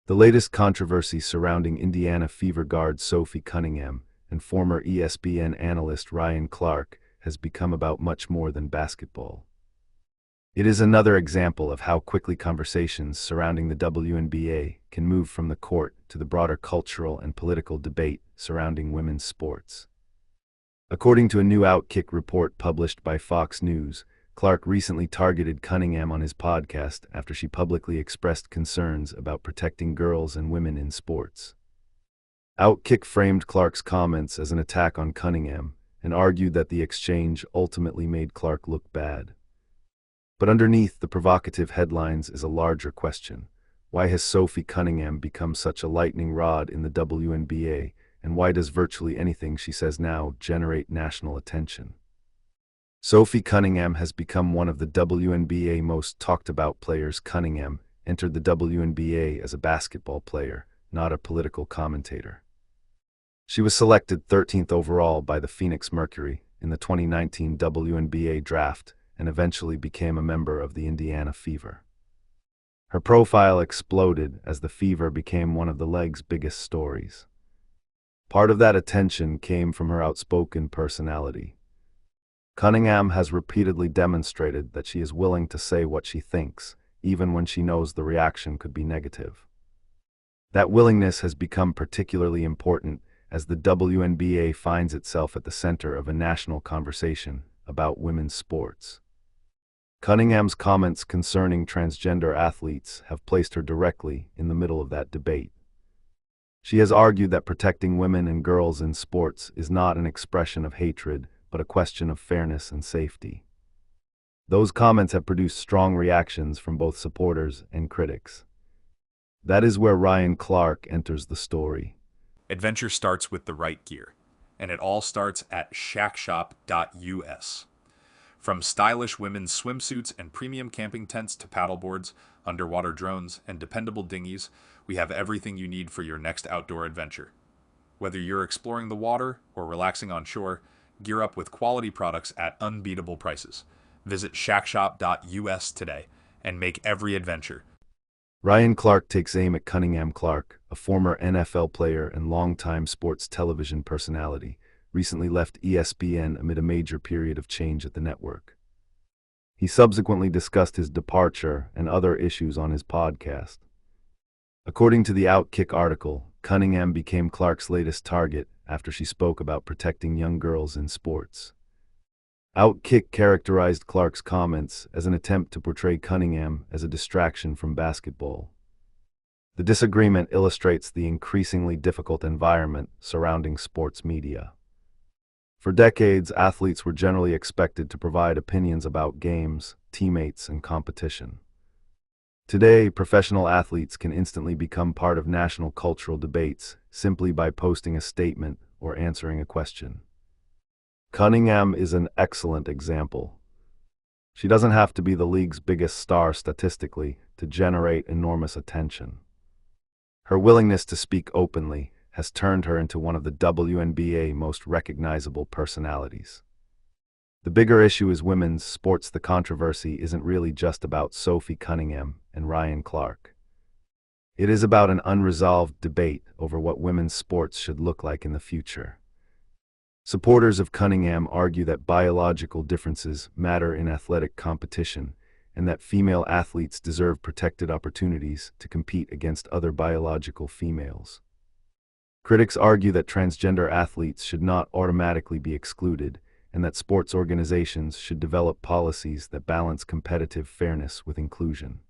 The latest controversy surrounding Indiana Fever guard Sophie Cunningham and former ESPN analyst Ryan Clark has become about much more than basketball. It is another example of how quickly conversations surrounding the WNBA can move from the court to the broader cultural and political debate surrounding women's sports. According to a new Outkick report published by Fox News, Clark recently targeted Cunningham on his podcast after she publicly expressed concerns about protecting girls and women in sports. Outkick framed Clark's comments as an attack on Cunningham and argued that the exchange ultimately made Clark look bad. But underneath the provocative headlines is a larger question. Why has Sophie Cunningham become such a lightning rod in the WNBA, and why does virtually anything she says now generate national attention? Sophie Cunningham has become one of the WNBA most talked about players. Cunningham entered the WNBA as a basketball player, not a political commentator. She was selected 13th overall by the Phoenix Mercury in the 2019 WNBA draft and eventually became a member of the Indiana Fever. Her profile exploded as the Fever became one of the league's biggest stories. Part of that attention came from her outspoken personality. Cunningham has repeatedly demonstrated that she is willing to say what she thinks, even when she knows the reaction could be negative. That willingness has become particularly important as the WNBA finds itself at the center of a national conversation about women's sports. Cunningham's comments concerning transgender athletes have placed her directly in the middle of that debate. She has argued that protecting women and girls in sports is not an expression of hatred, but a question of fairness and safety. Those comments have produced strong reactions from both supporters and critics. That is where Ryan Clark enters the story. Adventure starts with the right gear, and it all starts at shackshop.us. From stylish women's swimsuits and premium camping tents to paddleboards, underwater drones, and dependable dinghies, we have everything you need for your next outdoor adventure. Whether you're exploring the water or relaxing on shore, gear up with quality products at unbeatable prices. Visit shackshop.us today and make every adventure. Ryan Clark takes aim at Cunningham. Clark, a former NFL player and longtime sports television personality, recently left ESPN amid a major period of change at the network. He subsequently discussed his departure and other issues on his podcast. According to the Outkick article, Cunningham became Clark's latest target after she spoke about protecting young girls in sports. Outkick characterized Clark's comments as an attempt to portray Cunningham as a distraction from basketball. The disagreement illustrates the increasingly difficult environment surrounding sports media. For decades, athletes were generally expected to provide opinions about games, teammates, and competition. Today, professional athletes can instantly become part of national cultural debates simply by posting a statement or answering a question. Cunningham is an excellent example. She doesn't have to be the league's biggest star statistically to generate enormous attention. Her willingness to speak openly has turned her into one of the WNBA most recognizable personalities. The bigger issue is women's sports. The controversy isn't really just about Sophie Cunningham and Ryan Clark. It is about an unresolved debate over what women's sports should look like in the future. Supporters of Cunningham argue that biological differences matter in athletic competition and that female athletes deserve protected opportunities to compete against other biological females. Critics argue that transgender athletes should not automatically be excluded and that sports organizations should develop policies that balance competitive fairness with inclusion.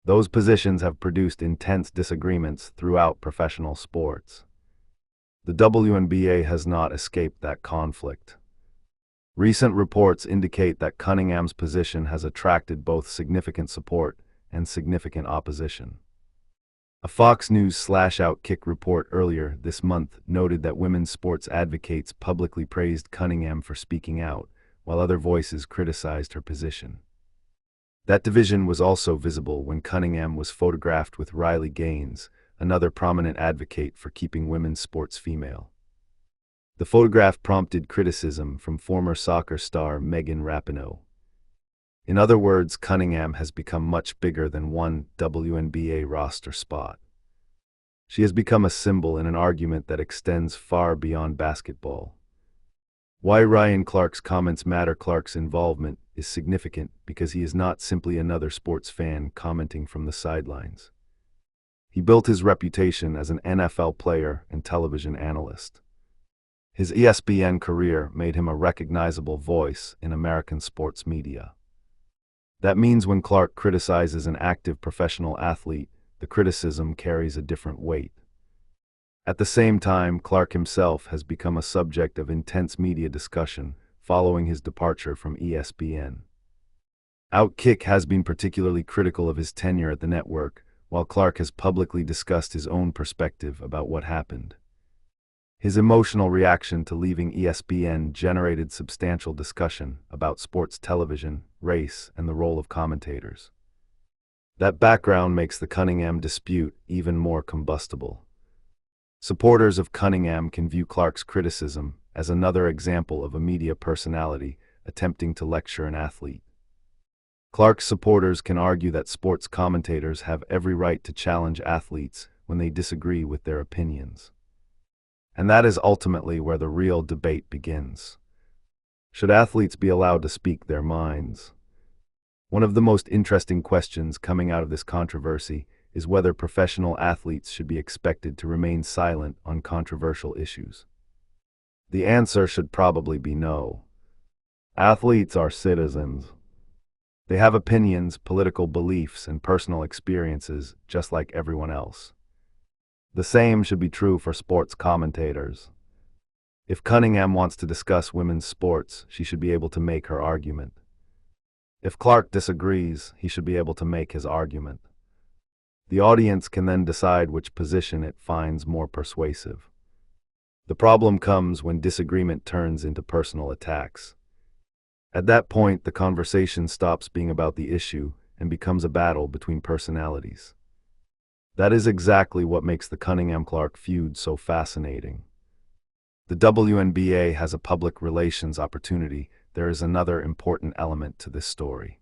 Those positions have produced intense disagreements throughout professional sports. The WNBA has not escaped that conflict. Recent reports indicate that Cunningham's position has attracted both significant support and significant opposition. A Fox News/Outkick report earlier this month noted that women's sports advocates publicly praised Cunningham for speaking out, while other voices criticized her position. That division was also visible when Cunningham was photographed with Riley Gaines, another prominent advocate for keeping women's sports female. The photograph prompted criticism from former soccer star Megan Rapinoe. In other words, Cunningham has become much bigger than one WNBA roster spot. She has become a symbol in an argument that extends far beyond basketball. Why Ryan Clark's comments matter. Clark's involvement is significant because he is not simply another sports fan commenting from the sidelines. He built his reputation as an NFL player and television analyst. His ESPN career made him a recognizable voice in American sports media. That means when Clark criticizes an active professional athlete, the criticism carries a different weight. At the same time, Clark himself has become a subject of intense media discussion following his departure from ESPN. Outkick has been particularly critical of his tenure at the network, while Clark has publicly discussed his own perspective about what happened. His emotional reaction to leaving ESPN generated substantial discussion about sports television, race, and the role of commentators. That background makes the Cunningham dispute even more combustible. Supporters of Cunningham can view Clark's criticism as another example of a media personality attempting to lecture an athlete. Clark's supporters can argue that sports commentators have every right to challenge athletes when they disagree with their opinions. And that is ultimately where the real debate begins. Should athletes be allowed to speak their minds? One of the most interesting questions coming out of this controversy is whether professional athletes should be expected to remain silent on controversial issues. The answer should probably be no. Athletes are citizens. They have opinions, political beliefs, and personal experiences just like everyone else. The same should be true for sports commentators. If Cunningham wants to discuss women's sports, she should be able to make her argument. If Clark disagrees, he should be able to make his argument. The audience can then decide which position it finds more persuasive. The problem comes when disagreement turns into personal attacks. At that point, the conversation stops being about the issue and becomes a battle between personalities. That is exactly what makes the Cunningham-Clark feud so fascinating. The WNBA has a public relations opportunity. There is another important element to this story.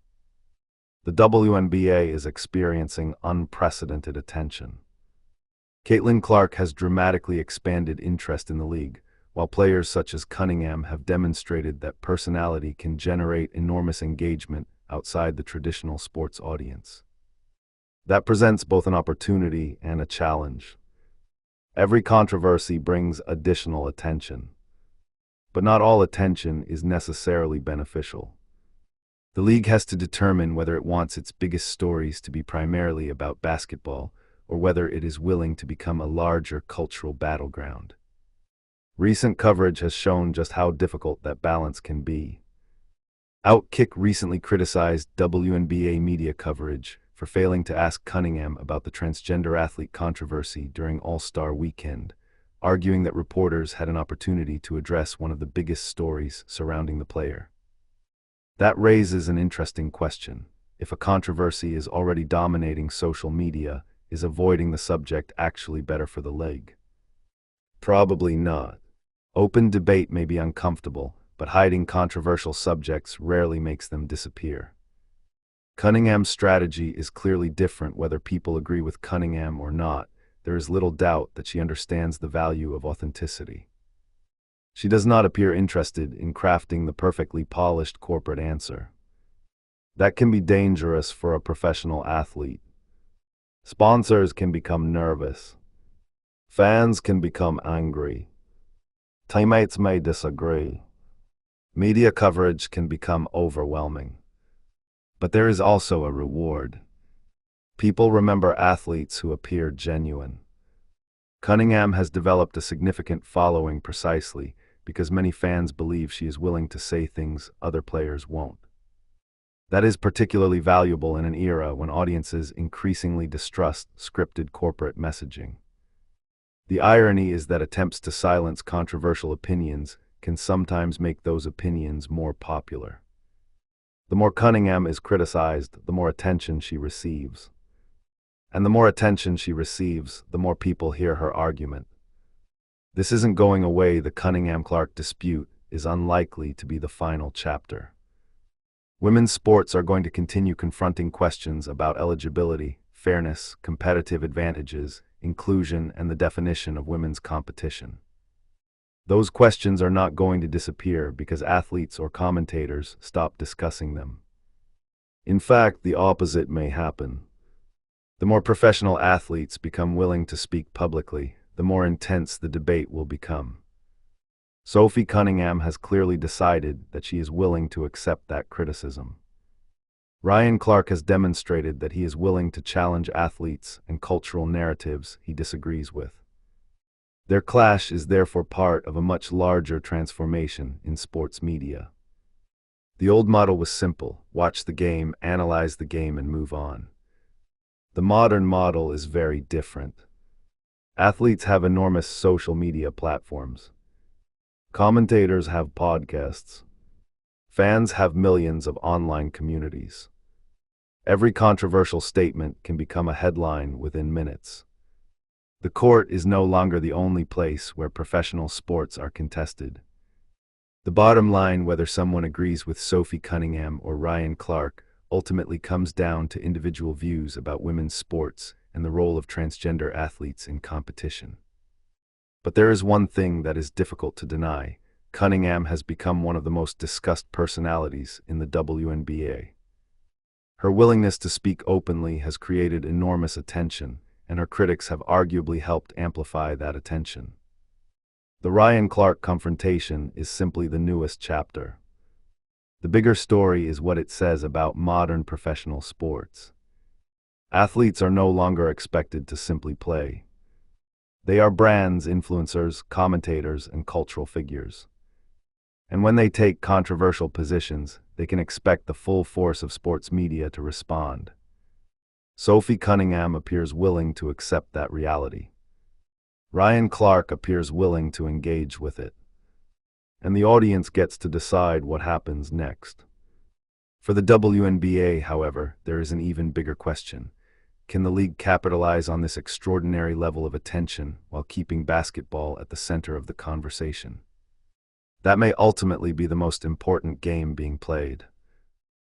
The WNBA is experiencing unprecedented attention. Caitlin Clark has dramatically expanded interest in the league, while players such as Cunningham have demonstrated that personality can generate enormous engagement outside the traditional sports audience. That presents both an opportunity and a challenge. Every controversy brings additional attention. But not all attention is necessarily beneficial. The league has to determine whether it wants its biggest stories to be primarily about basketball or whether it is willing to become a larger cultural battleground. Recent coverage has shown just how difficult that balance can be. Outkick recently criticized WNBA media coverage for failing to ask Cunningham about the transgender athlete controversy during All-Star Weekend, arguing that reporters had an opportunity to address one of the biggest stories surrounding the player. That raises an interesting question. If a controversy is already dominating social media, is avoiding the subject actually better for the league? Probably not. Open debate may be uncomfortable, but hiding controversial subjects rarely makes them disappear. Cunningham's strategy is clearly different whether people agree with Cunningham or not. There is little doubt that she understands the value of authenticity. She does not appear interested in crafting the perfectly polished corporate answer. That can be dangerous for a professional athlete. Sponsors can become nervous. Fans can become angry. Teammates may disagree. Media coverage can become overwhelming. But there is also a reward. People remember athletes who appear genuine. Cunningham has developed a significant following precisely because many fans believe she is willing to say things other players won't. That is particularly valuable in an era when audiences increasingly distrust scripted corporate messaging. The irony is that attempts to silence controversial opinions can sometimes make those opinions more popular. The more Cunningham is criticized, the more attention she receives. And the more attention she receives, the more people hear her argument. This isn't going away. The Cunningham-Clark dispute is unlikely to be the final chapter. Women's sports are going to continue confronting questions about eligibility, fairness, competitive advantages, inclusion, and the definition of women's competition. Those questions are not going to disappear because athletes or commentators stop discussing them. In fact, the opposite may happen. The more professional athletes become willing to speak publicly, the more intense the debate will become. Sophie Cunningham has clearly decided that she is willing to accept that criticism. Ryan Clark has demonstrated that he is willing to challenge athletes and cultural narratives he disagrees with. Their clash is therefore part of a much larger transformation in sports media. The old model was simple: watch the game, analyze the game, and move on. The modern model is very different. Athletes have enormous social media platforms. Commentators have podcasts. Fans have millions of online communities. Every controversial statement can become a headline within minutes. The court is no longer the only place where professional sports are contested. The bottom line, whether someone agrees with Sophie Cunningham or Ryan Clark, ultimately comes down to individual views about women's sports and the role of transgender athletes in competition. But there is one thing that is difficult to deny: Cunningham has become one of the most discussed personalities in the WNBA. Her willingness to speak openly has created enormous attention, and her critics have arguably helped amplify that attention. The Ryan Clark confrontation is simply the newest chapter. The bigger story is what it says about modern professional sports. Athletes are no longer expected to simply play. They are brands, influencers, commentators, and cultural figures. And when they take controversial positions, they can expect the full force of sports media to respond. Sophie Cunningham appears willing to accept that reality. Ryan Clark appears willing to engage with it. And the audience gets to decide what happens next. For the WNBA, however, there is an even bigger question. Can the league capitalize on this extraordinary level of attention while keeping basketball at the center of the conversation? That may ultimately be the most important game being played.